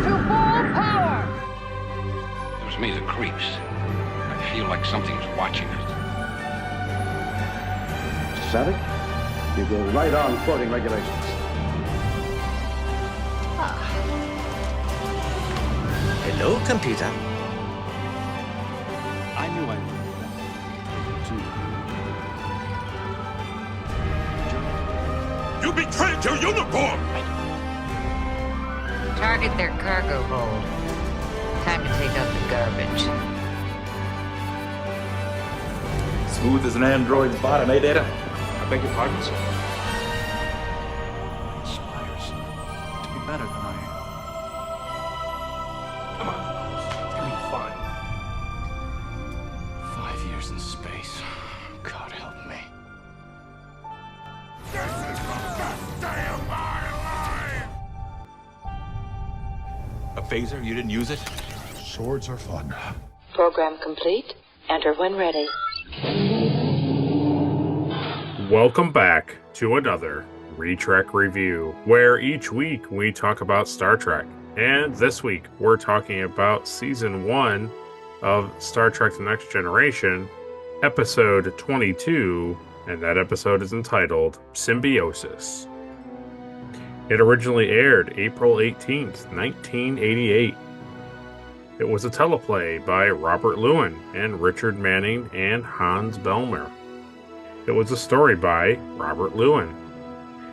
to full power! Gives me the creeps. I feel like something's watching us. Savick, you go right on quoting regulations. Hello, computer. I knew I would. You betrayed your uniform! Target their cargo hold. Time to take out the garbage. Smooth as an android's bottom, eh, Data? I beg your pardon, sir? Aspires to be better than I Come on. It's gonna be fun. 5 years in space. God help me. This is the best day of my life! A phaser? You didn't use it? Swords are fun. Program complete. Enter when ready. Welcome back to another Retrek review, where each week we talk about Star Trek. And this week we're talking about Season 1 of Star Trek The Next Generation, Episode 22, and that episode is entitled Symbiosis. It originally aired April 18th, 1988. It was a teleplay by Robert Lewin and Richard Manning and Hans Belmer. It was a story by Robert Lewin,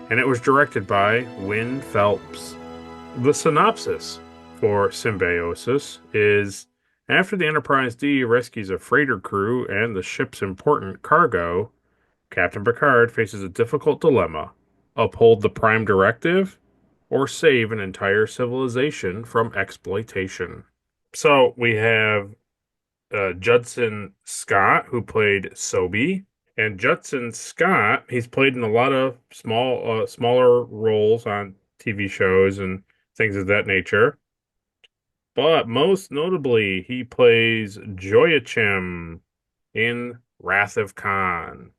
and it was directed by Win Phelps. The synopsis for Symbiosis is, after the Enterprise D rescues a freighter crew and the ship's important cargo, Captain Picard faces a difficult dilemma: uphold the Prime Directive or save an entire civilization from exploitation. So we have Judson Scott, who played Sobe. And Judson Scott, he's played in a lot of smaller roles on TV shows and things of that nature. But most notably, he plays Joachim in Wrath of Khan.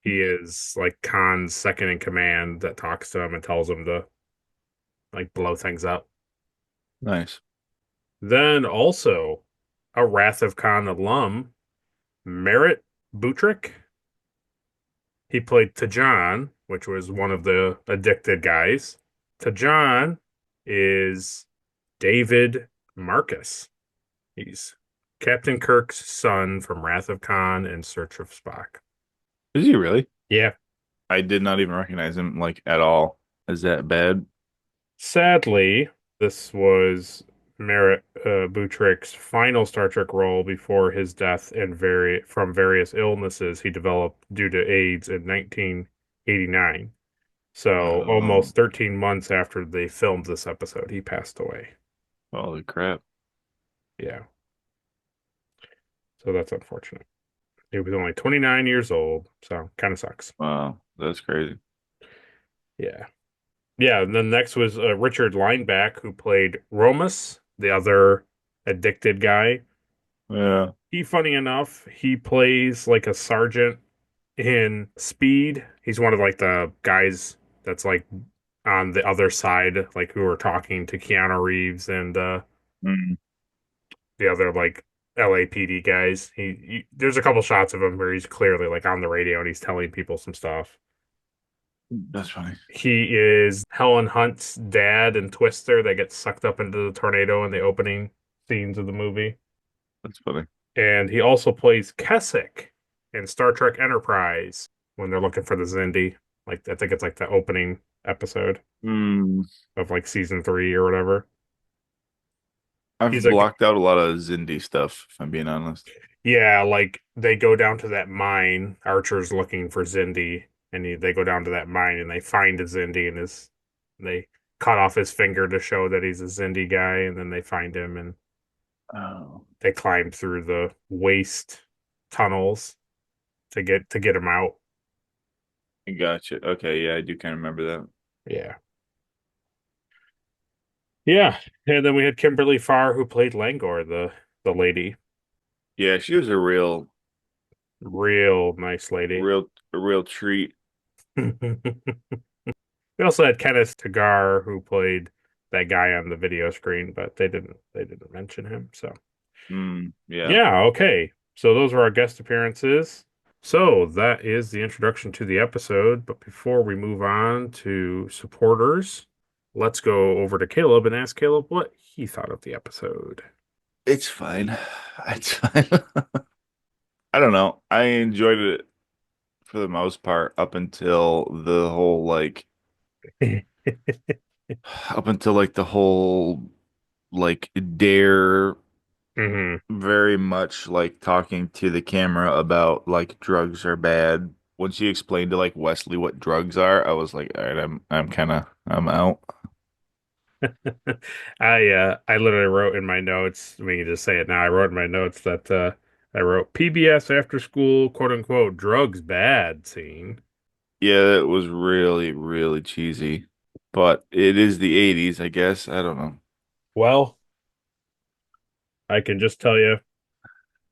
He is like Khan's second in command that talks to him and tells him to like blow things up. Nice. Then also a Wrath of Khan alum, Merritt Butrick. He played T'Jon, which was one of the addicted guys. T'Jon is David Marcus. He's Captain Kirk's son from Wrath of Khan and Search of Spock. Is he really? Yeah. I did not even recognize him, like, at all. Is that bad? Sadly, this was Merritt Butrick's final Star Trek role before his death and from various illnesses he developed due to AIDS in 1989. So almost 13 months after they filmed this episode, he passed away. Holy crap. Yeah. So that's unfortunate. He was only 29 years old, so kind of sucks. Wow, that's crazy. Yeah. Yeah, and then next was Richard Lineback, who played Romus, the other addicted guy. Yeah. Funny enough, he plays like a sergeant in Speed. He's one of like the guys that's like on the other side, like who are talking to Keanu Reeves and the other like LAPD guys. There's a couple shots of him where he's clearly like on the radio and he's telling people some stuff. That's funny. He is Helen Hunt's dad in Twister that gets sucked up into the tornado in the opening scenes of the movie. That's funny. And he also plays Keswick in Star Trek Enterprise when they're looking for the Xindi. Like, I think it's like the opening episode of like season 3 or whatever. I've blocked out a lot of Xindi stuff, if I'm being honest. Yeah, like they go down to that mine, Archer's looking for Xindi. And they go down to that mine and they find a Xindi and they cut off his finger to show that he's a Xindi guy, and then they find him and they climb through the waste tunnels to get him out. Gotcha. Okay, yeah, I do kind of remember that. Yeah. Yeah. And then we had Kimberly Farr, who played Langor, the lady. Yeah, she was a real nice lady. A real treat. We also had Kenneth Tagar, who played that guy on the video screen, but they didn't mention him. So Yeah. yeah, okay. So those are our guest appearances. So that is the introduction to the episode. But before we move on to supporters, let's go over to Caleb and ask Caleb what he thought of the episode. It's fine. It's fine. I don't know. I enjoyed it for the most part up until the whole like up until like the whole like dare Hmm. very much like talking to the camera about like drugs are bad. When she explained to like Wesley what drugs are, I was like, all right, I'm out. I literally wrote in my notes, we can just say it now. I wrote in my notes that I wrote PBS after school, quote unquote, drugs bad scene. Yeah, it was really, really cheesy. But it is the 80s, I guess. I don't know. Well, I can just tell you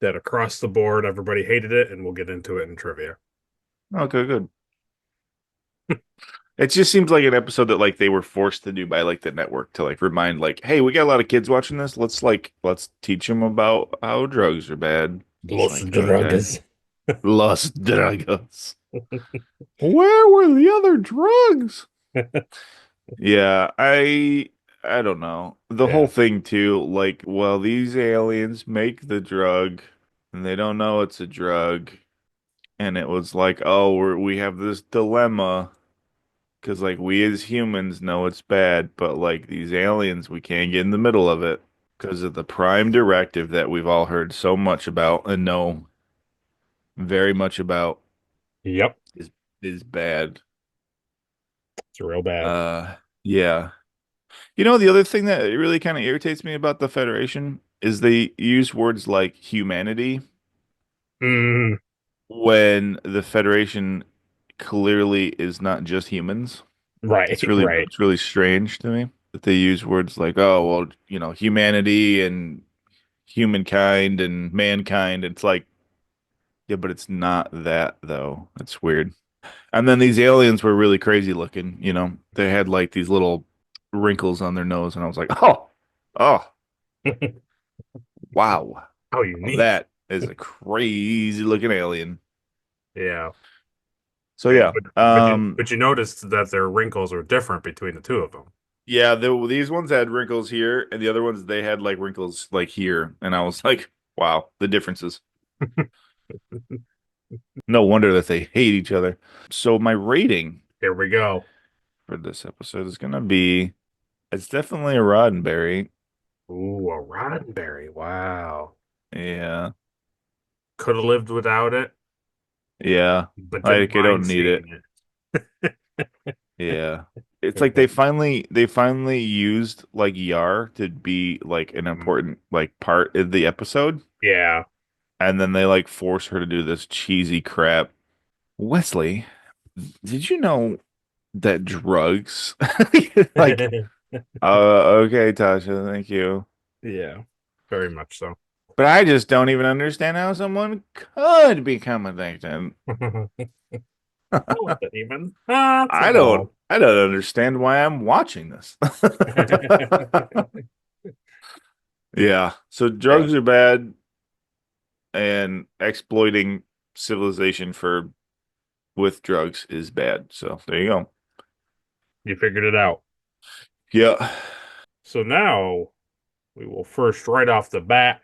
that across the board, everybody hated it, and we'll get into it in trivia. Okay, good. It just seems like an episode that like they were forced to do by like the network to like remind like, hey, we got a lot of kids watching this. Let's teach them about how drugs are bad. It's Los like, okay. drugs. Los Dragos. Where were the other drugs? Yeah, I don't know. The whole Yeah. thing too, like, well, these aliens make the drug and they don't know it's a drug. And it was like, oh, we have this dilemma because like we as humans know it's bad, but like these aliens, we can't get in the middle of it because of the prime directive that we've all heard so much about and know very much about Yep. is bad. It's real bad. Yeah. You know, the other thing that really kind of irritates me about the Federation is they use words like humanity Mm, when the Federation clearly is not just humans. right, right. It's really strange to me that they use words like, oh, well, you know, humanity and humankind and mankind. It's like, yeah, but it's not that though. It's weird. And then these aliens were really crazy looking, you know. They had like these little wrinkles on their nose, and I was like, oh, wow. How unique. That is a crazy looking alien. Yeah. So yeah. But you noticed that their wrinkles are different between the two of them. Yeah, these ones had wrinkles here, and the other ones they had like wrinkles like here, and I was like, wow, the differences. No wonder that they hate each other. So my rating Here we go. for this episode is gonna be, it's definitely a Roddenberry. Ooh, a Roddenberry. Wow. Yeah, Could have lived without it, yeah. but didn't Like I don't mind need it. seeing Yeah. It's like they finally used like Yar to be like an important like part of the episode, Yeah. and then they like force her to do this cheesy crap. Wesley, did you know that drugs like okay, Tasha, thank you. Yeah. Very much so. But I just don't even understand how someone could become addicted. I wasn't even. That's a ball. I don't understand why I'm watching this. Yeah. So drugs are bad and exploiting civilization for with drugs is bad. So there you go. You figured it out. Yeah. So now we will first, right off the bat,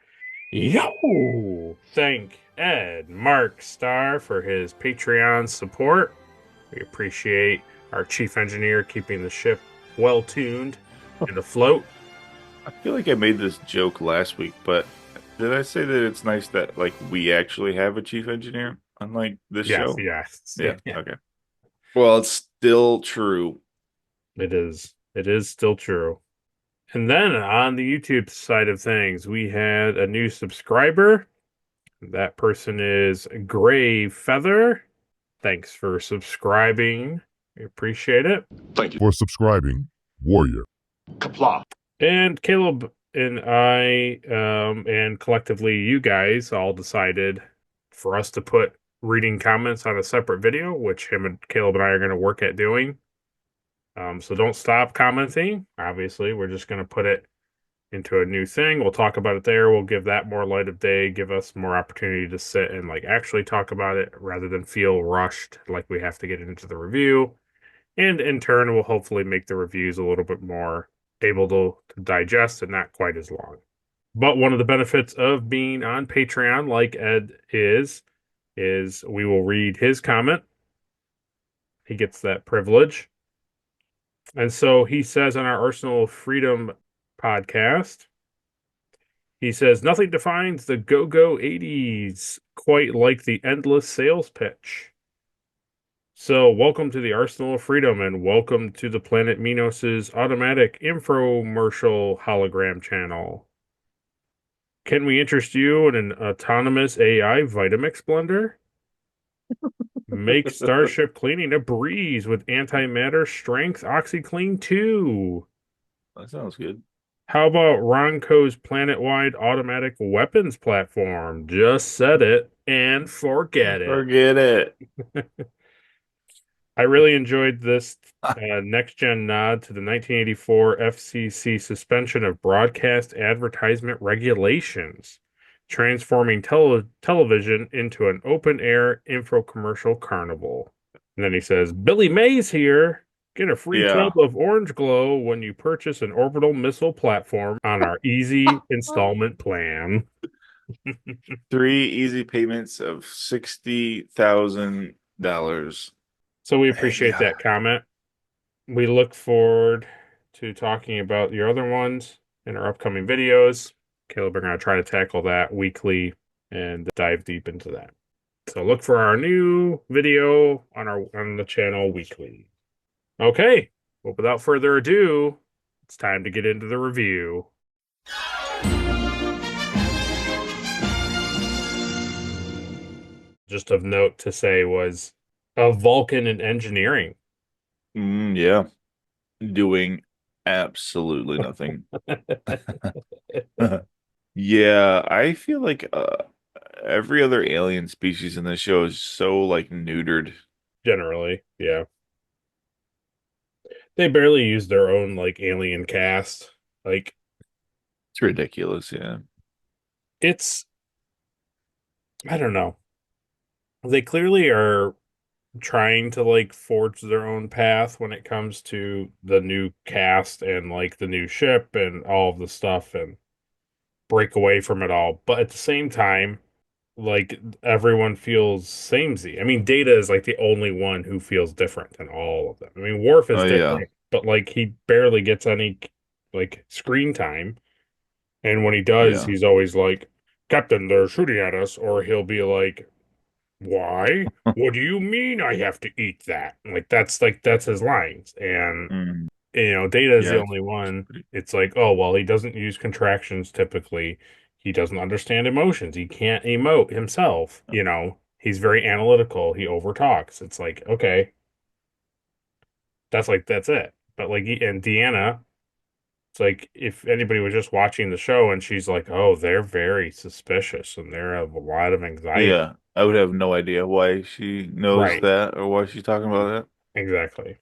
thank Ed Mark Starr for his Patreon support. We appreciate our chief engineer keeping the ship well tuned and afloat. I feel like I made this joke last week, but did I say that it's nice that like we actually have a chief engineer unlike this Yes, show? yes. Yeah. Okay. Well, it's still true. It is. It is still true. And then on the YouTube side of things, we had a new subscriber. That person is Gray Feather. Thanks for subscribing. We appreciate it. Thank you. For subscribing, Warrior. Kapla. And Caleb and I, and collectively you guys all decided for us to put reading comments on a separate video, which him and Caleb and I are going to work at doing. So don't stop commenting. Obviously, we're just going to put it into a new thing. We'll talk about it there. We'll give that more light of day, give us more opportunity to sit and like actually talk about it rather than feel rushed like we have to get into the review. And in turn, we'll hopefully make the reviews a little bit more able to digest and not quite as long. But one of the benefits of being on Patreon, like Ed is we will read his comment. He gets that privilege. And so he says on our Arsenal of Freedom podcast, he says, nothing defines the go-go 80s quite like the endless sales pitch. So welcome to the Arsenal of Freedom and welcome to the Planet Minos' automatic infomercial hologram channel. Can we interest you in an autonomous AI Vitamix blender? Make Starship cleaning a breeze with antimatter strength OxyClean 2. That sounds good. How about Ronco's planet-wide automatic weapons platform? Just set it and forget it. Forget it. I really enjoyed this next-gen nod to the 1984 FCC suspension of broadcast advertisement regulations, transforming television into an open-air infomercial carnival. And then he says, Billy Mays here. Get a free tub of orange glow when you purchase an orbital missile platform on our easy installment plan. 3 easy payments of $60,000. So we appreciate that comment. We look forward to talking about your other ones in our upcoming videos. Caleb, we're going to try to tackle that weekly and dive deep into that. So look for our new video on the channel weekly. Okay, well, without further ado, it's time to get into the review. Just of note to say was a Vulcan in engineering. Yeah. Doing absolutely nothing. Yeah, I feel like every other alien species in this show is so like neutered. Generally, yeah. They barely use their own like alien cast. Like It's ridiculous, yeah. I don't know. They clearly are trying to like forge their own path when it comes to the new cast and like the new ship and all of the stuff and break away from it all. But at the same time, like everyone feels samey. I mean, Data is like the only one who feels different than all of them. I mean, Worf is Oh yeah. different, but like he barely gets any like screen time. And when he does, Yeah. he's always like, Captain, they're shooting at us, or he'll be like, why? What do you mean I have to eat that? That's his lines. And Mm, Data is the yeah. only one. It's like, oh well, he doesn't use contractions typically. He doesn't understand emotions. He can't emote himself. He's very analytical. He overtalks. It's like, okay, that's it. But like, and Deanna, it's like if anybody was just watching the show and she's like, oh, they're very suspicious and they have a lot of anxiety. Yeah. I would have no idea why she knows Right. that or why she's talking about that. Exactly.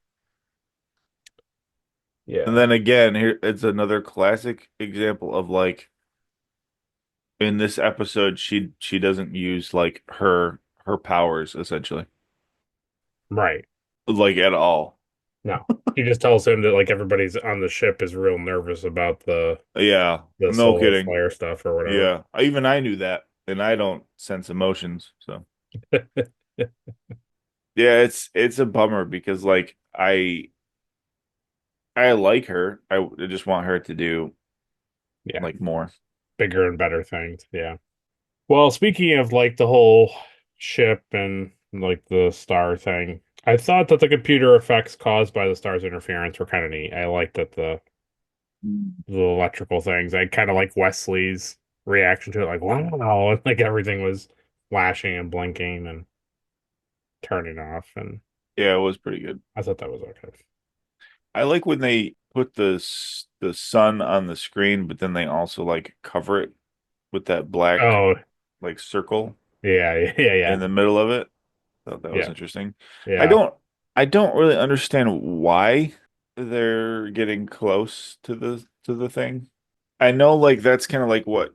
And Yeah. then again, here it's another classic example of like in this episode she doesn't use like her powers essentially. Right. Like at all. No. He just tells him that like everybody's on the ship is real nervous about Yeah. the No solar kidding. flare stuff or whatever. Yeah. Even I knew that and I don't sense emotions, so yeah, it's a bummer because like I like her. I just want her to do Yeah. like more. Bigger and better things. Yeah. Well, speaking of like the whole ship and like the star thing, I thought that the computer effects caused by the star's interference were kind of neat. I liked that the electrical things. I kind of like Wesley's reaction to it, like wow, and like everything was flashing and blinking and turning off, and Yeah, it was pretty good. I thought that was okay. I like when they put the sun on the screen, but then they also like cover it with that black Oh, like circle yeah, yeah, in the middle of it. Thought that was yeah, interesting. I yeah. don't I don't really understand why. they're getting close to the thing. I know like that's kind of like what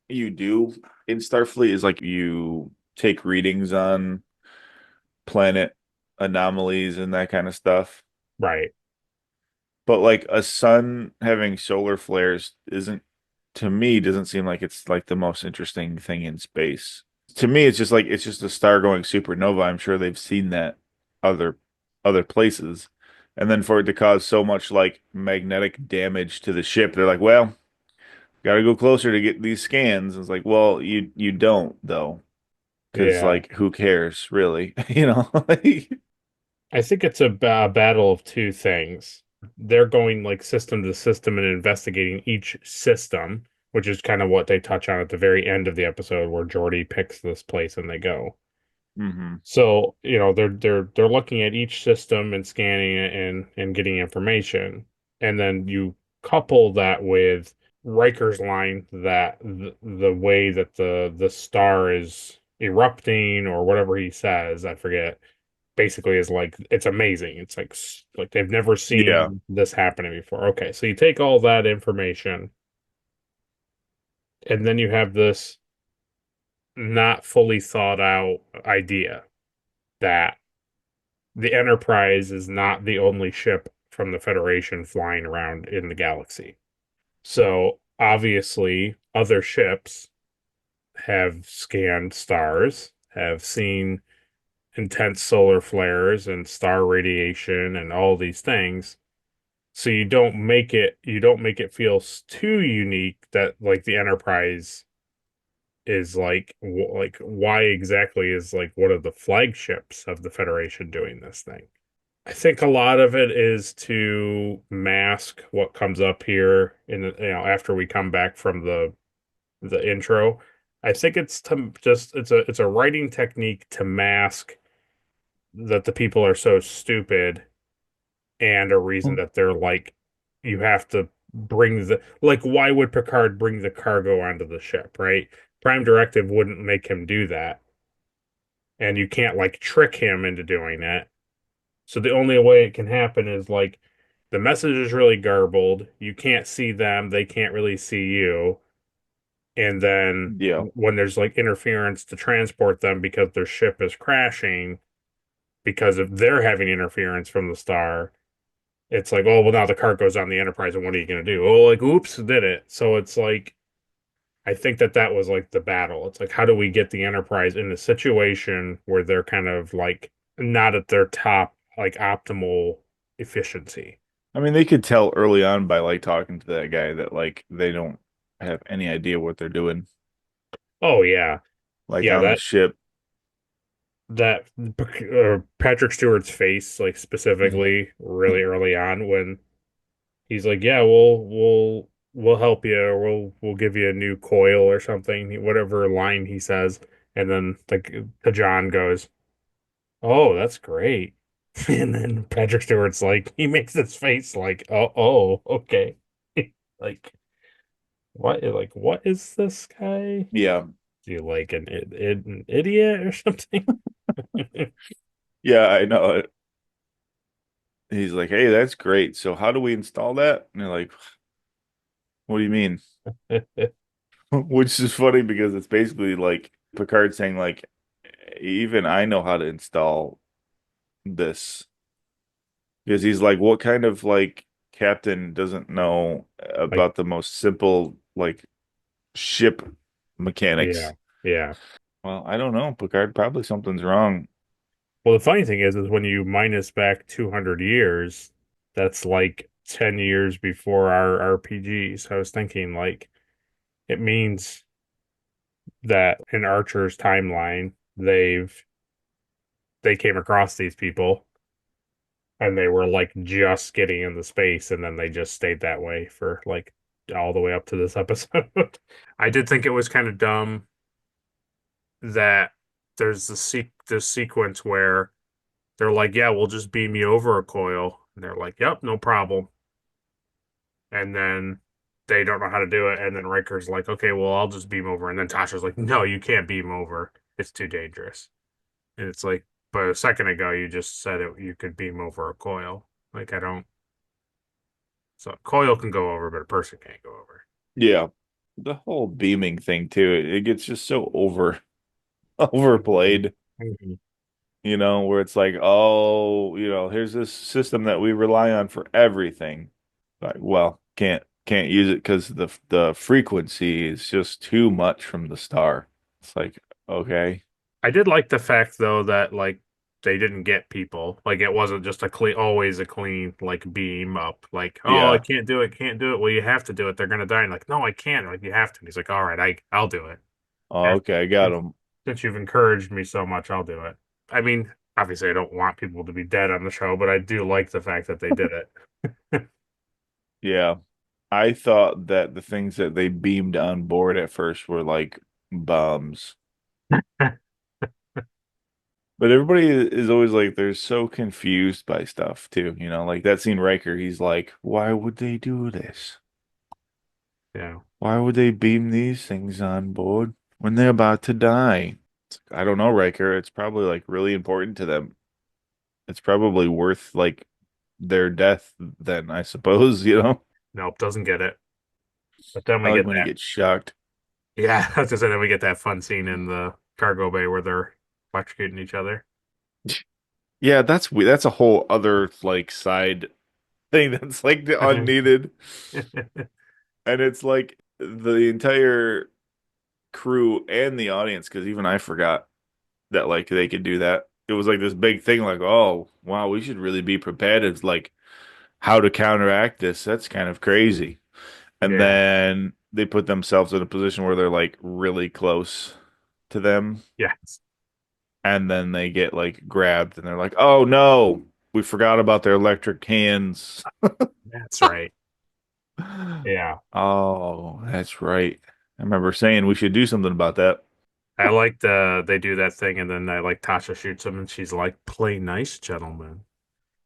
you do in Starfleet is like you take readings on planet anomalies and that kind of stuff. Right. But like a sun having solar flares isn't to me doesn't seem like it's like the most interesting thing in space. To me, it's just like it's just a star going supernova. I'm sure they've seen that other other places. And then for it to cause so much like magnetic damage to the ship, they're like, well, gotta go closer to get these scans. It's like, well, you don't though, because Yeah. like who cares really? You know? Like, I think it's a battle of two things. They're going like system to system and investigating each system, which is kind of what they touch on at the very end of the episode where Geordi picks this place and they go. hmm So, they're looking at each system and scanning it and getting information. And then you couple that with Riker's line that the way that the star is erupting or whatever he says, I forget, basically is like it's amazing. It's like they've never Yeah. seen this happening before. Okay, so you take all that information and then you have this not fully thought out idea that the Enterprise is not the only ship from the Federation flying around in the galaxy. So obviously, other ships have scanned stars, have seen intense solar flares and star radiation and all these things. So you don't make it feel too unique that like the Enterprise is like why exactly is like one of the flagships of the Federation doing this thing? I think a lot of it is to mask what comes up here in after we come back from the intro. I think it's to just it's a writing technique to mask that the people are so stupid and a reason that they're like you have to bring the like why would Picard bring the cargo onto the ship, right? Prime Directive wouldn't make him do that, and you can't like trick him into doing it. So the only way it can happen is like the message is really garbled. You can't see them, they can't really see you. And then Yeah. when there's like interference to transport them because their ship is crashing because of they're having interference from the star, it's like, oh, well, now the cargo's on the Enterprise, and what are you going to do? Oh, like, oops, did it. So it's like, I think that was like the battle. It's like, how do we get the Enterprise in a situation where they're kind of like not at their top, like optimal efficiency? I mean, they could tell early on by like talking to that guy that like they don't have any idea what they're doing. Oh, yeah. Like Yeah, on the that, ship. that, Patrick Stewart's face, like specifically really early on when he's like, yeah, we'll help you, or we'll give you a new coil or something, whatever line he says, and then like the John goes, "Oh, that's great," and then Patrick Stewart's like, he makes this face like, "Oh, okay," like what is this guy? Yeah. Do you like an idiot or something? Yeah, I know it. He's like, hey, that's great. So how do we install that? And they're like, what do you mean? Which is funny because it's basically like Picard saying like, even I know how to install this. Because he's like, what kind of like captain doesn't know Like, about the most simple like ship yeah, mechanics? yeah. Well, I don't know, Picard. Probably something's wrong. Well, the funny thing is when you minus back 200 years, that's like 10 years before our RPGs. I was thinking like it means that in Archer's timeline, they came across these people and they were like just getting into space and then they just stayed that way for like all the way up to this episode. I did think it was kind of dumb that there's this sequence where they're like, yeah, we'll just beam you over a coil. And they're like, yep, no problem. And then they don't know how to do it. And then Riker's like, okay, well, I'll just beam over. And then Tasha's like, no, you can't beam over. It's too dangerous. And it's like, but a second ago, you just said it, you could beam over a coil. Like, I don't. So coil can go over, but a person can't go over. Yeah. The whole beaming thing too, it gets just so overplayed, Mhm. where it's like, oh, here's this system that we rely on for everything. Like, well, can't use it because the frequency is just too much from the star. It's like, okay. I did like the fact though that like they didn't get people. Like it wasn't just always a clean like beam up. Like, oh, I Yeah. can't do it, can't do it. Well, you have to do it. They're gonna die. And like, no, I can't. Like you have to. And he's like, all right, I'll do it. Oh, And okay, I got since him. since you've encouraged me so much, I'll do it. I mean, obviously, I don't want people to be dead on the show, but I do like the fact that they did it. Yeah. I thought that the things that they beamed on board at first were like bombs. But everybody is always like they're so confused by stuff too, like that scene Riker, he's like, why would they do this? Yeah. Why would they beam these things on board when they're about to die? I don't know, Riker. It's probably like really important to them. It's probably worth like their death then, I suppose. Nope, doesn't get it. But then I we like get when he that. gets shocked. Yeah, I was just saying, then we get that fun scene in the cargo bay where they're electrocuting each other. Yeah, that's a whole other like side thing that's like the unneeded. And it's like the entire crew and the audience, because even I forgot that like they could do that. It was like this big thing, like, oh wow, we should really be prepared as like how to counteract this. That's kind of crazy. And Yeah. then they put themselves in a position where they're like really close to them, Yes. and then they get like grabbed, and they're like, oh no, we forgot about their electric hands. That's right. Yeah. Oh, that's right. I remember saying we should do something about that. I like they do that thing and then I like Tasha shoots him and she's like, play nice, gentlemen.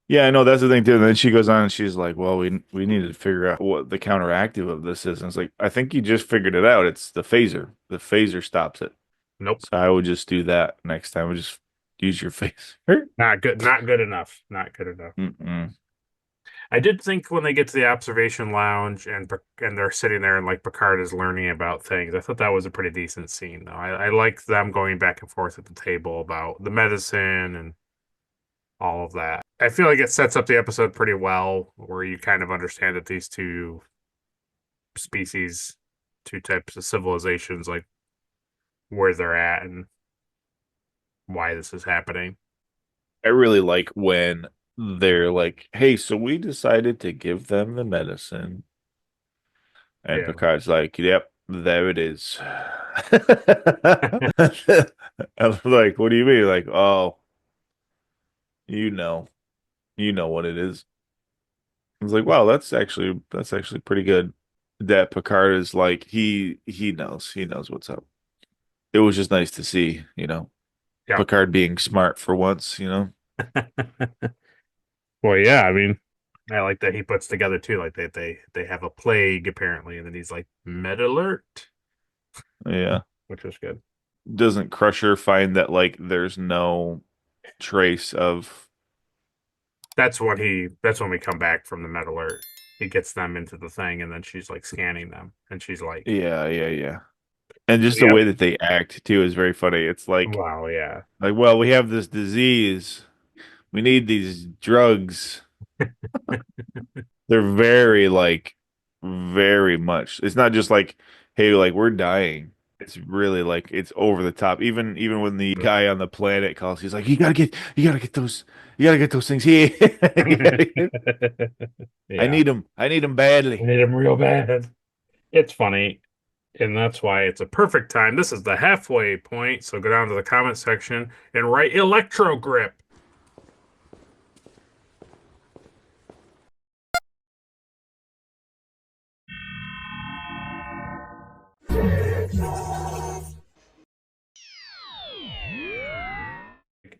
Yeah, I know that's the thing too. And then she goes on and she's like, "Well, we need to figure out what the counteractive of this is." And it's like, I think you just figured it out. It's the phaser. The phaser stops it. Nope. So I would just do that next time. I would just use your phaser. Not good. Not good enough. Not good enough. Mm-mm. I did think when they get to the observation lounge and they're sitting there and like Picard is learning about things, I thought that was a pretty decent scene though. I like them going back and forth at the table about the medicine and all of that. I feel like it sets up the episode pretty well, where you kind of understand that these two species, two types of civilizations, like where they're at and why this is happening. I really like when they're like, "Hey, so we decided to give them the medicine," and Yeah. Picard's like, "Yep, there it is." I'm like, "What do you mean?" Like, "Oh, you know, you know what it is." I was like, wow, that's actually pretty good. That Picard is like he knows what's up. It was just nice to see, Yeah. Picard being smart for once. Well, yeah, I mean, I like that he puts together too, like they have a plague apparently, and then he's like, med alert, Yeah. which was good. Doesn't Crusher find that like there's no trace of That's when we come back from the med alert. He gets them into the thing and then she's like scanning them and she's like, yeah, yeah, yeah. And just the yep. way that they act too is very funny. It's Wow, yeah. like, well, we have this disease. We need these drugs. They're very like very much. It's not just like, hey, like we're dying. It's really like it's over the top. Even when the guy on the planet calls, he's like, you gotta get those things here. I Yeah. need them. I need them I badly. need him real bad. It's funny. And that's why it's a perfect time. This is the halfway point. So go down to the comment section and write Electro Grip.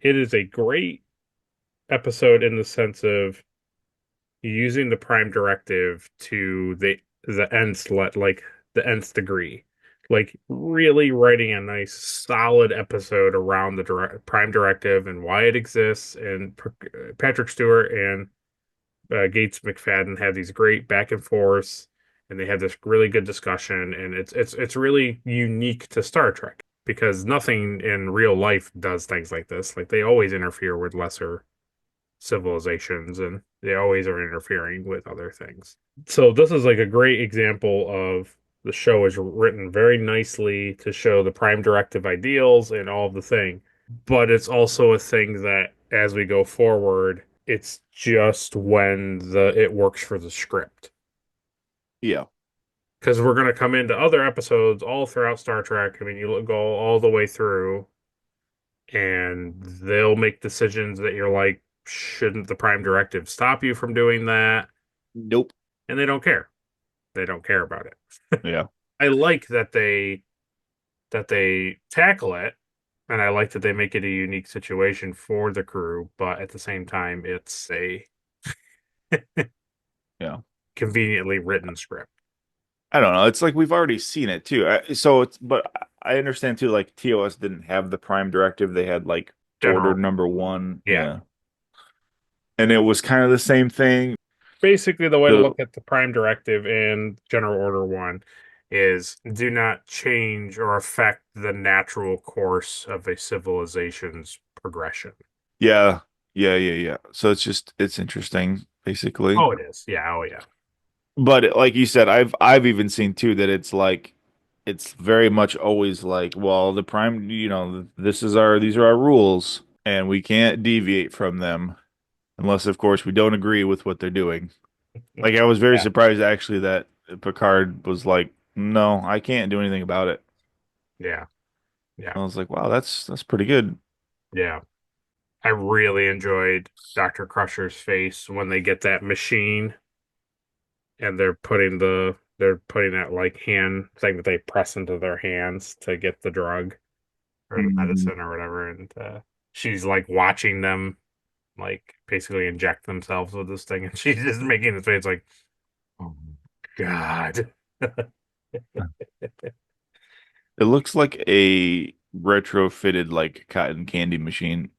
It is a great episode in the sense of using the prime directive to the nth degree, like really writing a nice solid episode around the prime directive and why it exists, and Patrick Stewart and Gates McFadden have these great back and forths, and they have this really good discussion, and it's really unique to Star Trek because nothing in real life does things like this. Like they always interfere with lesser civilizations, and they always are interfering with other things. So this is like a great example of the show is written very nicely to show the Prime Directive ideals and all of the thing, but it's also a thing that as we go forward, it's just when it works for the script. Yeah. Because we're going to come into other episodes all throughout Star Trek. I mean, you go all the way through, and they'll make decisions that you're like, shouldn't the Prime Directive stop you from doing that? Nope. And they don't care. They don't care about it. Yeah. I like that they tackle it, and I like that they make it a unique situation for the crew, but at the same time, it's a Yeah. conveniently written script. I don't know. It's like we've already seen it too. But I understand too. Like TOS didn't have the Prime Directive; they had like Order General. Number One. Yeah. And it was kind of the same thing. Basically, the way to The look at the Prime Directive and General Order 1 is do not change or affect the natural course of a civilization's progression. Yeah, yeah. So it's interesting, basically. Oh, it is. Yeah. Oh, yeah. But like you said, I've even seen too that it's very much always like, well, the Prime, these are our rules, and we can't deviate from them unless, of course, we don't agree with what they're doing. Like I was very Yeah. surprised actually that Picard was like, no, I can't do anything about it. Yeah. Yeah. I was like, wow, that's pretty good. Yeah. I really enjoyed Dr. Crusher's face when they get that machine and they're putting that like hand thing that they press into their hands to get the drug or the Mhm. medicine or whatever, and she's like watching them like basically inject themselves with this thing, and she's just making this face like, oh God. It looks like a retrofitted like cotton candy machine.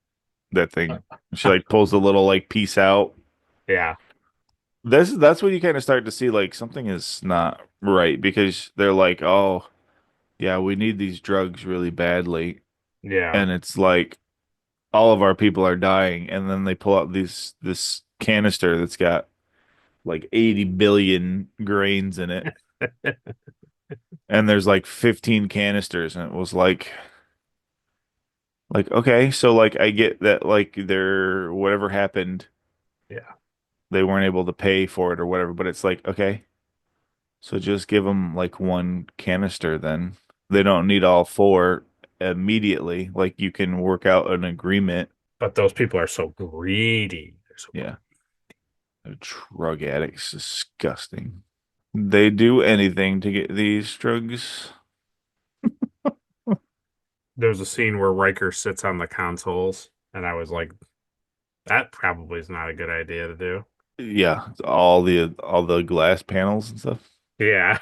That thing. She like pulls the little like piece out. Yeah, That's when you kind of start to see like something is not right because they're like, oh yeah, we need these drugs really badly, yeah. and it's like all of our people are dying, and then they pull out this canister that's got like 80 billion grains in it, and there's like 15 canisters, and it was like okay, so like I get that like they're whatever happened, Yeah. they weren't able to pay for it or whatever, but it's like okay, so just give them like one canister then. They don't need all four immediately. Like you can work out an agreement. But those people are so greedy. They're so Yeah. Drug addicts, disgusting. They do anything to get these drugs. There's a scene where Riker sits on the consoles, and I was like, that probably is not a good idea to do. Yeah, all the glass panels and stuff. Yeah.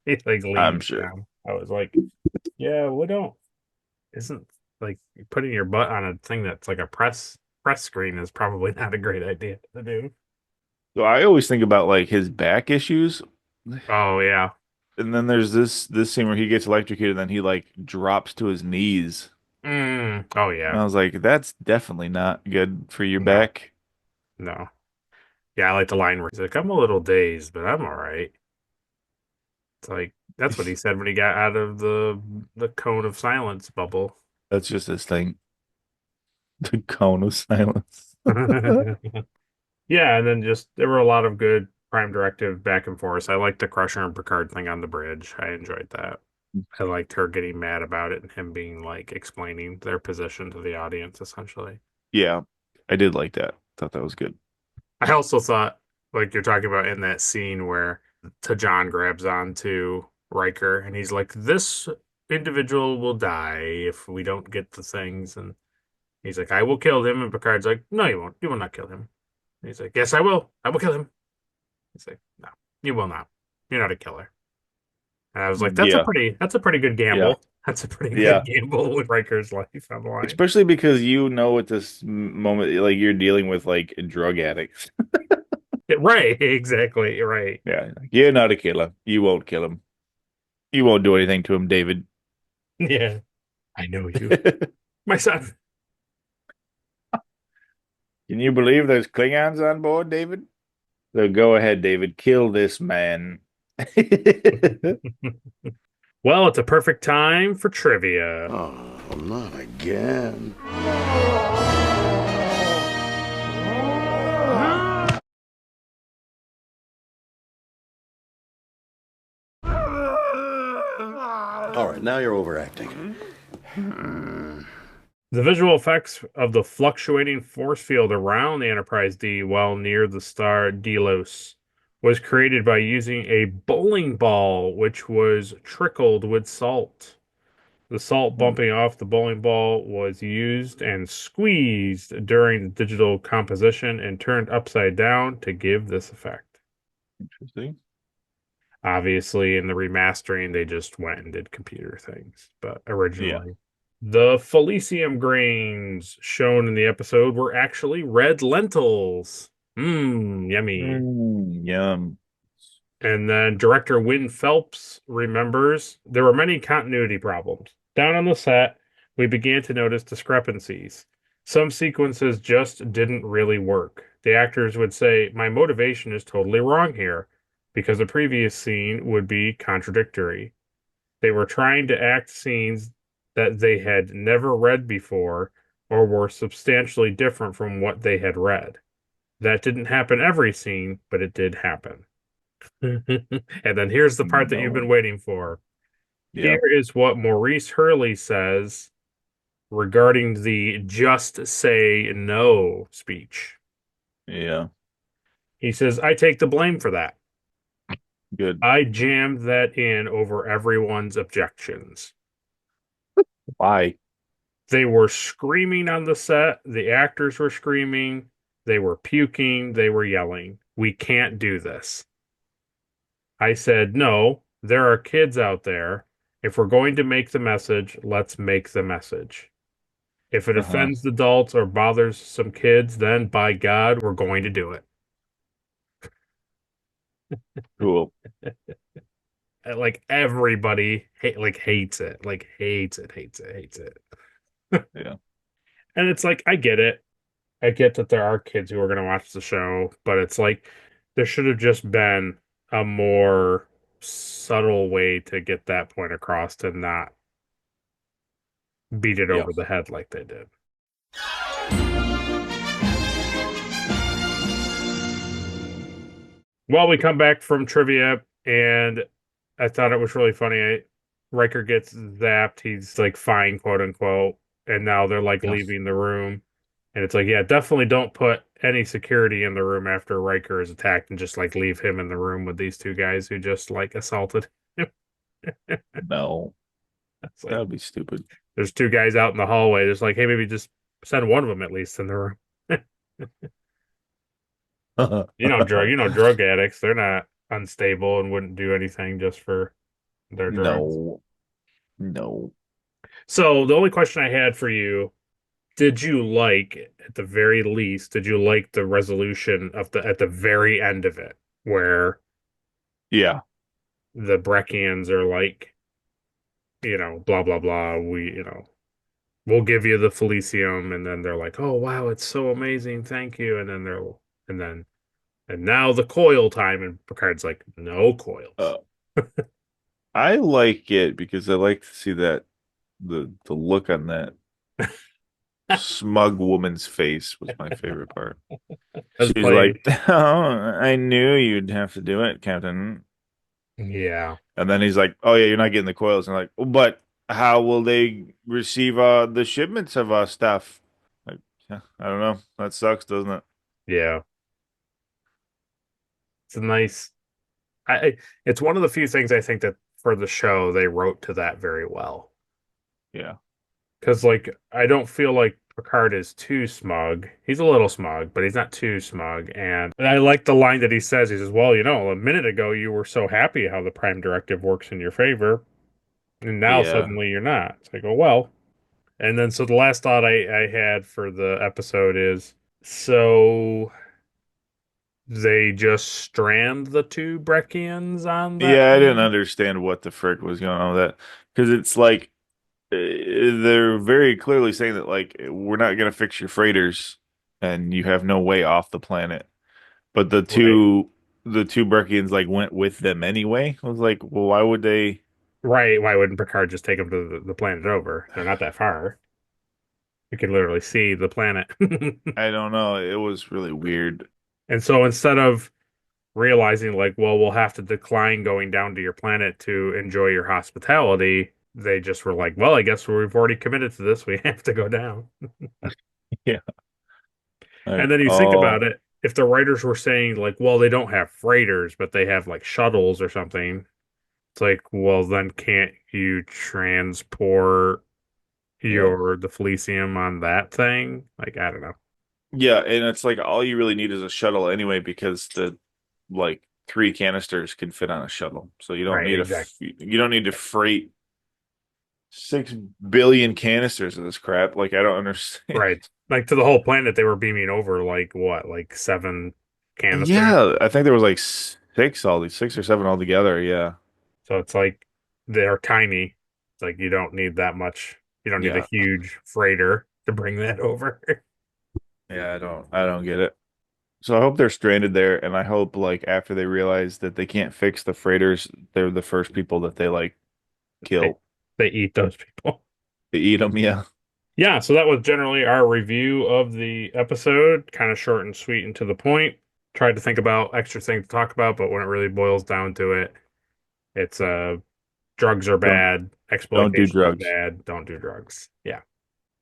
He like I'm leans sure. down. I was like, yeah, we don't isn't like putting your butt on a thing that's like a press screen is probably not a great idea to do. So I always think about like his back issues, Oh yeah. and then there's this scene where he gets electrocuted, and then he like drops to his knees. Oh And yeah. I was like, that's definitely not good for your No, back. no. Yeah, I like the line where he's like, I'm a little dazed, but I'm all right. It's like that's what he said when he got out of the cone of silence bubble. That's just his thing. The cone of silence. Yeah, and then just there were a lot of good Prime Directive back and forth. I liked the Crusher and Picard thing on the bridge. I enjoyed that. I liked her getting mad about it and him being like explaining their position to the audience essentially. Yeah, I did like that. Thought that was good. I also thought like you're talking about in that scene where Tajan grabs onto Riker and he's like, this individual will die if we don't get the things, and he's like, I will kill him, and Picard's like, no, you won't. You will not kill him. And he's like, yes, I will. I will kill him. He's like, no, you will not. You're not a killer. And I was like, Yeah, that's a pretty good yeah. gamble. That's a pretty Yeah. big gamble with Riker's life on the line. Especially because you know at this moment, like you're dealing with like drug addicts. Right, exactly, right. Yeah, like, you're not a killer. You won't kill him. You won't do anything to him, David. Yeah, I know you. Can My son. you believe there's Klingons on board, David? So go ahead, David. Kill this man. Well, it's a perfect time for trivia. Oh, not again. All right, now you're overacting. The visual effects of the fluctuating force field around the Enterprise D while near the star Delos was created by using a bowling ball which was trickled with salt. The salt bumping off the bowling ball was used and squeezed during the digital composition and turned upside down to give this effect. Interesting. Obviously, in the remastering, they just went and did computer things, but Yeah. originally. The Felicium grains shown in the episode were actually red lentils. Mmm, yummy. Yum. And then director Wynn Phelps remembers there were many continuity problems. Down on the set, we began to notice discrepancies. Some sequences just didn't really work. The actors would say, "My motivation is totally wrong here," because the previous scene would be contradictory. They were trying to act scenes that they had never read before or were substantially different from what they had read. That didn't happen every scene, but it did happen. And then here's the part that you've been waiting for. Yeah. Here is what Maurice Hurley says regarding the just say no speech. Yeah. He says, "I take the blame for that. Good. I jammed that in over everyone's objections. Why? They were screaming on the set. The actors were screaming. They were puking. They were yelling. We can't do this." I said, "No, there are kids out there. If we're going to make the message, let's make the message. If it Uh-huh. offends adults or bothers some kids, then by God, we're going to do it." Cool. And, like everybody hates it, like hates it, hates it, hates it. Yeah. And it's like, I get it. I get that there are kids who are going to watch the show, but it's like there should have just been a more subtle way to get that point across to not beat it Yeah. over the head like they did. Well, we come back from trivia, and I thought it was really funny. Riker gets zapped. He's like fine, quote unquote, and now they're like Yeah. leaving the room. And it's like, yeah, definitely don't put any security in the room after Riker is attacked and just like leave him in the room with these two guys who just like assaulted him. No. It's like, That would be stupid. there's two guys out in the hallway. There's like, hey, maybe just send one of them at least in the room. Drug addicts, they're not unstable and wouldn't do anything just for their drugs. No. No. So the only question I had for you, did you like, at the very least, did you like the resolution of the at the very end of it, where Yeah. the Breckians are like, blah blah blah, we'll give you the Felicium, and then they're like, oh wow, it's so amazing, thank you, and then and now the coil time, and Picard's like, no coils. I like it because I like to see that the look on that smug woman's face was my favorite part. That's She's played- like, "Oh, I knew you'd have to do it, Captain." Yeah. And then he's like, "Oh yeah, you're not getting the coils." And I'm like, "But how will they receive the shipments of stuff?" Like, yeah, I don't know. That sucks, doesn't it? Yeah. It's a nice it's one of the few things I think that for the show they wrote to that very well. Yeah. Because like I don't feel like Picard is too smug. He's a little smug, but he's not too smug. And I like the line that he says. He says, "Well, a minute ago you were so happy how the Prime Directive works in your favor. And now Yeah. suddenly you're not. It's like, oh, well. And then so the last thought I had for the episode is so they just strand the two Breckians on that Yeah, I didn't planet? understand what the frick was going on with that. Because it's like they're very clearly saying that like we're not gonna fix your freighters and you have no way off the planet. But Right. the two Burkians like went with them anyway. I was like, well, why would they? Right. Why wouldn't Picard just take them to the planet over? They're not that far. You can literally see the planet. I don't know. It was really weird. And so instead of realizing, like, well, we'll have to decline going down to your planet to enjoy your hospitality, they just were like, well, I guess we've already committed to this. We have to go down. Yeah. And Like, then you think about oh, it, if the writers were saying, like, well, they don't have freighters, but they have like shuttles or something, it's like, well, then can't you transport yeah. the Felicium on that thing? Like, I don't know. Yeah, and it's like all you really need is a shuttle anyway because the like three canisters can fit on a shuttle. So you don't Right, need exactly. you don't need to freight 6 billion canisters of this crap. Like I don't understand. Right. Like to the whole planet, they were beaming over like what, like 7 canisters? Yeah, I think there was like six or seven altogether. Yeah. So it's like they're tiny. It's like you don't need that much. You don't need a Yeah. huge freighter to bring that over. Yeah, I don't get it. So I hope they're stranded there, and I hope like after they realize that they can't fix the freighters, they're the first people that they like They kill. they eat those people. They eat them, yeah. Yeah, so that was generally our review of the episode. Kind of short and sweet and to the point. Tried to think about extra things to talk about, but when it really boils down to it, it's drugs are Don't bad, don't do exploitation is drugs. bad, don't do drugs. Yeah.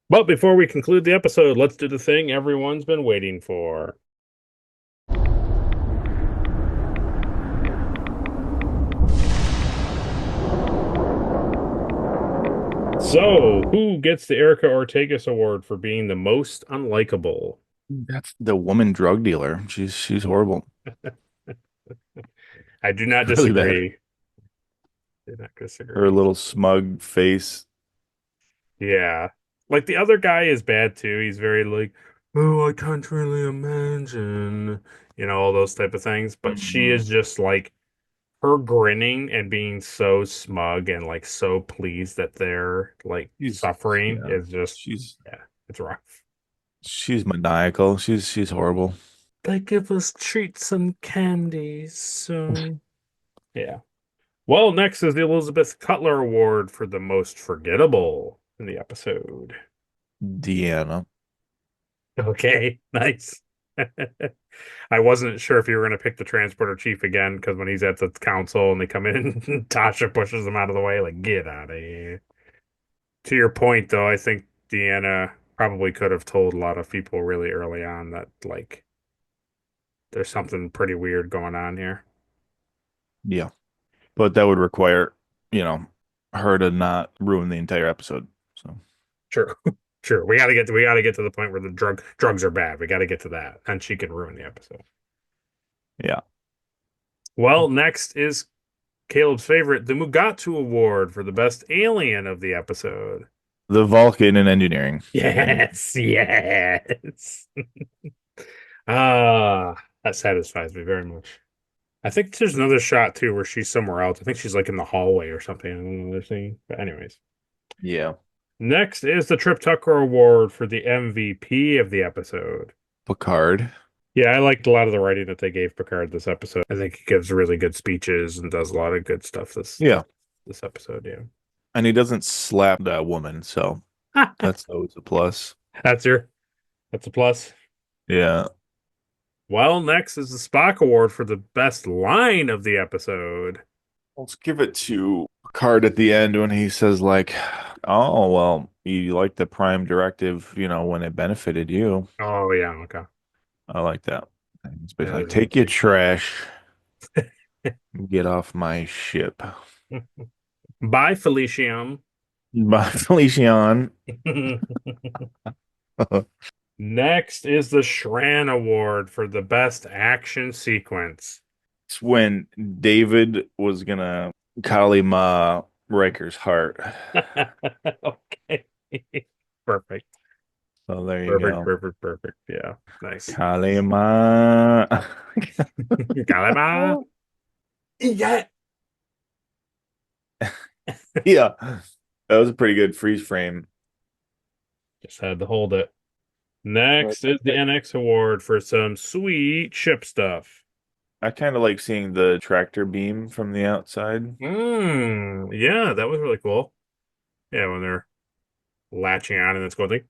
But before we conclude the episode, let's do the thing everyone's been waiting for. So, who gets the Erica Ortegas Award for being the most unlikable? That's the woman drug dealer. She's horrible. I do not Really bad. disagree. Do not Her disagree. little smug face. Yeah. Like the other guy is bad too. He's very like, oh, I can't really imagine, all those type of things. But she Mhm. is just like her grinning and being so smug and like so pleased that they're like She's suffering yeah. is just, She's yeah, it's rough. she's maniacal. She's horrible. They give us treats and candies, so yeah. Well, next is the Elizabeth Cutler Award for the most forgettable in the episode. Deanna. Okay, nice. I wasn't sure if you were going to pick the transporter chief again because when he's at the council and they come in and Tasha pushes him out of the way, like, get out of here. To your point, though, I think Deanna probably could have told a lot of people really early on that, like, there's something pretty weird going on here. Yeah. But that would require, you know, her to not ruin the entire episode. So True. True. We gotta get to the point where the drugs are bad. We gotta get to that. And she can ruin the episode. yeah. Well, next is Caleb's favorite, the Mugatu Award for the best alien of the episode. The Vulcan in engineering. Yes, yes. Ah, that satisfies me very much. I think there's another shot too where she's somewhere else. I think she's like in the hallway or something. I don't know what they're seeing. But anyways. Yeah. Next is the Trip Tucker Award for the MVP of the episode. Picard. Yeah, I liked a lot of the writing that they gave Picard this episode. I think he gives really good speeches and does a lot of good stuff Yeah. this episode, yeah. And he doesn't slap that woman, so that's always a plus. That's that's a plus. Yeah. Well, next is the Spock Award for the best line of the episode. Let's give it to Picard at the end when he says like, "Oh, well, you like the prime directive, when it benefited you." Oh yeah, okay. I like that. It's basically That like, is take your trash, get off my ship. Bye, Felicium. By Felician. Next is the Shran Award for the best action sequence. It's when David was gonna Kali Ma Riker's heart. Okay. Perfect. So there you go. Perfect. Yeah. Nice. Kalima. Kalema. Yeah. Yeah. That was a pretty good freeze frame. Just had to hold it. Next is the NX award for some sweet ship stuff. I kind of like seeing the tractor beam from the outside. Yeah, that was really cool. Yeah, when they're latching on and it's going like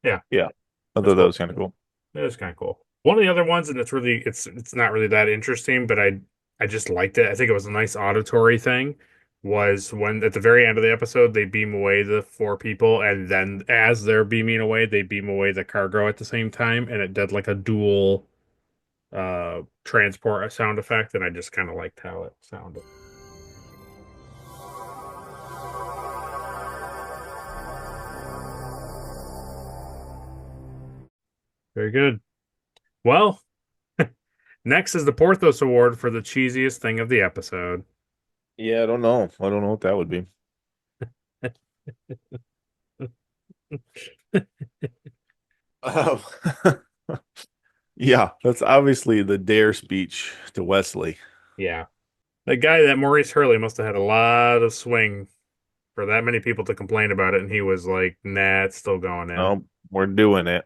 yeah, Yeah. I that's thought that cool. was kind of cool. That is kind of cool. One of the other ones, and it's not really that interesting, but I just liked it. I think it was a nice auditory thing. Was when at the very end of the episode they beam away the four people, and then as they're beaming away, they beam away the cargo at the same time, and it did like a dual transport sound effect, and I just kind of liked how it sounded. Very good. Well, next is the Porthos Award for the cheesiest thing of the episode. Yeah, I don't know. I don't know what that would be. Um, yeah, that's obviously the dare speech to Wesley. Yeah. The guy that Maurice Hurley must have had a lot of swing for that many people to complain about it, and he was like, nah, it's still going in. No, we're doing it.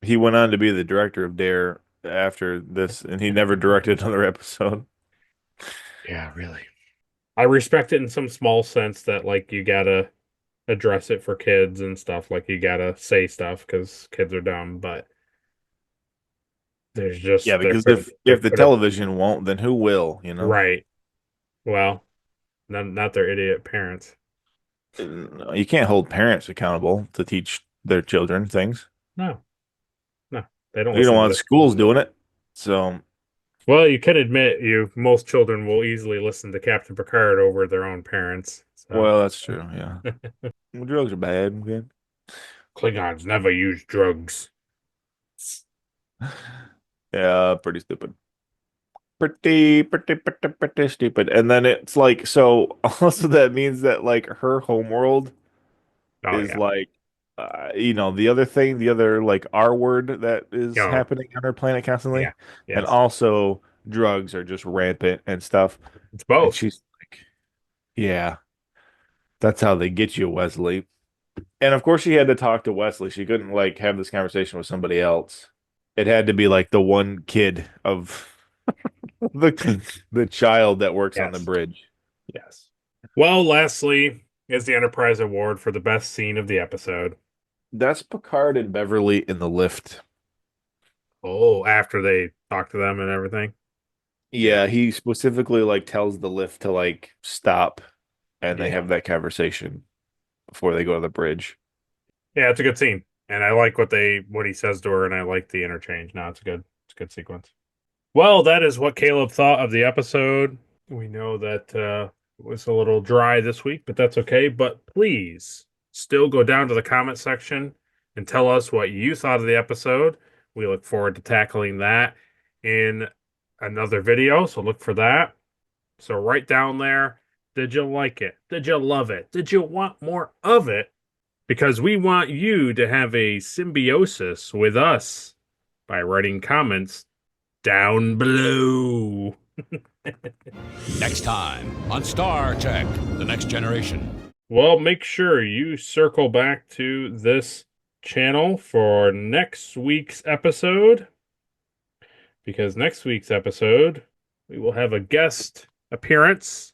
He went on to be the director of Dare after this, and he never directed another episode. Yeah, really. I respect it in some small sense that like you gotta address it for kids and stuff. Like you gotta say stuff because kids are dumb, but there's just Yeah, there because could if the could have television won't, then who will, you know? right. Well, not their idiot parents. You can't hold parents accountable to teach their children things. No, no, they don't You don't listen to want this. schools doing it. So, Well, you can admit most children will easily listen to Captain Picard over their own parents. So well, that's true. Yeah. Well, drugs are bad. Okay. Klingons never use drugs. Yeah, pretty stupid. Pretty stupid. And then it's like, so also that means that like her homeworld Oh is yeah. like, the other thing, the other like R word that is Oh happening on her planet constantly. yeah. And Yes. also drugs are just rampant and stuff. It's And both. she's like, yeah, that's how they get you, Wesley. And of course she had to talk to Wesley. She couldn't like have this conversation with somebody else. It had to be like the one kid of the child that works on the Yes. bridge. Yes. Well, lastly is the Enterprise Award for the best scene of the episode. That's Picard and Beverly in the lift. Oh, after they talk to them and everything. Yeah, he specifically like tells the lift to like stop and they Yeah. have that conversation before they go to the bridge. Yeah, it's a good scene. And I like what he says to her, and I like the interchange. No, it's a good sequence. Well, that is what Caleb thought of the episode. We know that it was a little dry this week, but that's okay. But please still go down to the comment section and tell us what you thought of the episode. We look forward to tackling that in another video, so look for that. So right down there, did you like it? Did you love it? Did you want more of it? Because we want you to have a symbiosis with us by writing comments down below. Next time on Star Trek The Next Generation. Well, make sure you circle back to this channel for next week's episode, because next week's episode we will have a guest appearance,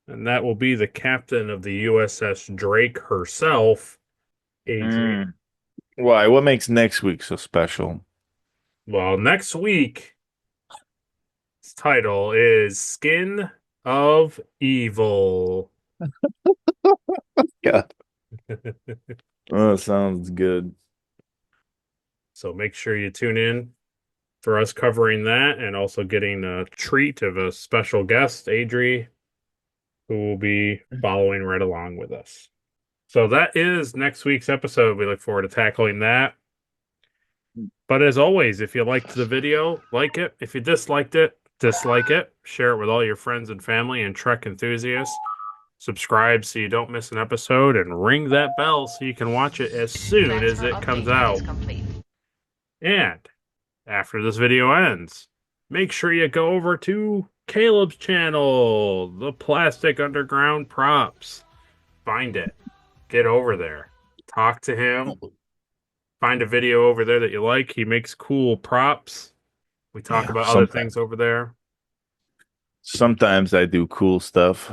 and that will be the captain of the USS Drake herself, Adrian. Why? What makes next week so special? Well, next week's title is Skin of Evil. Yeah. Oh, sounds good. So make sure you tune in for us covering that, and also getting a treat of a special guest, Adri, who will be following right along with us. So that is next week's episode. We look forward to tackling that. But as always, if you liked the video, like it. If you disliked it, dislike it, share it with all your friends and family and Trek enthusiasts. Subscribe so you don't miss an episode, and ring that bell so you can watch it as soon as it comes out. And after this video ends, make sure you go over to Caleb's channel, The Plastic Underground Props. Find it. Get over there. Talk to him. Find a video over there that you like. He makes cool props. We talk about other things over there. Sometimes I do cool stuff.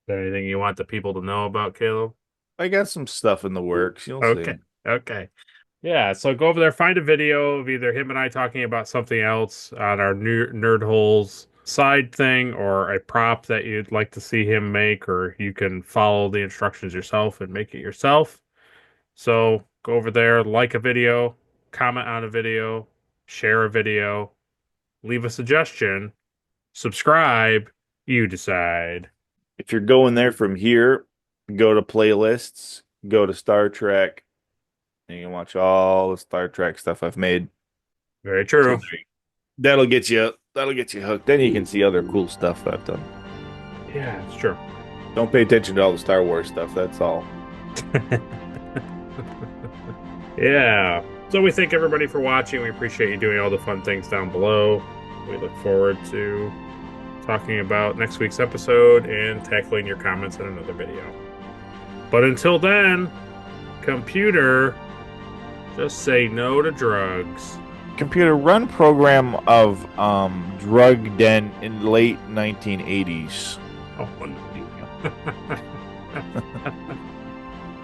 Anything you want the people to know about, Caleb? I got some stuff in the works. You'll see. Okay. Yeah, so go over there, find a video of either him and I talking about something else on our Nerd Holes side thing, or a prop that you'd like to see him make, or you can follow the instructions yourself and make it yourself. So go over there, like a video, comment on a video, share a video, leave a suggestion, subscribe, you decide. If you're going there from here, go to playlists, go to Star Trek, and you can watch all the Star Trek stuff I've made. Very true. So that'll get you hooked. Then you can see other cool stuff I've done. Yeah, it's true. Don't pay attention to all the Star Wars stuff, that's all. Yeah. So we thank everybody for watching. We appreciate you doing all the fun things down below. We look forward to talking about next week's episode and tackling your comments in another video. But until then, computer, just say no to drugs. Computer, run program of drug den in late 1980s. Oh, no.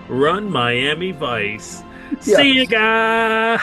Run Miami Vice. Yeah. See you guys.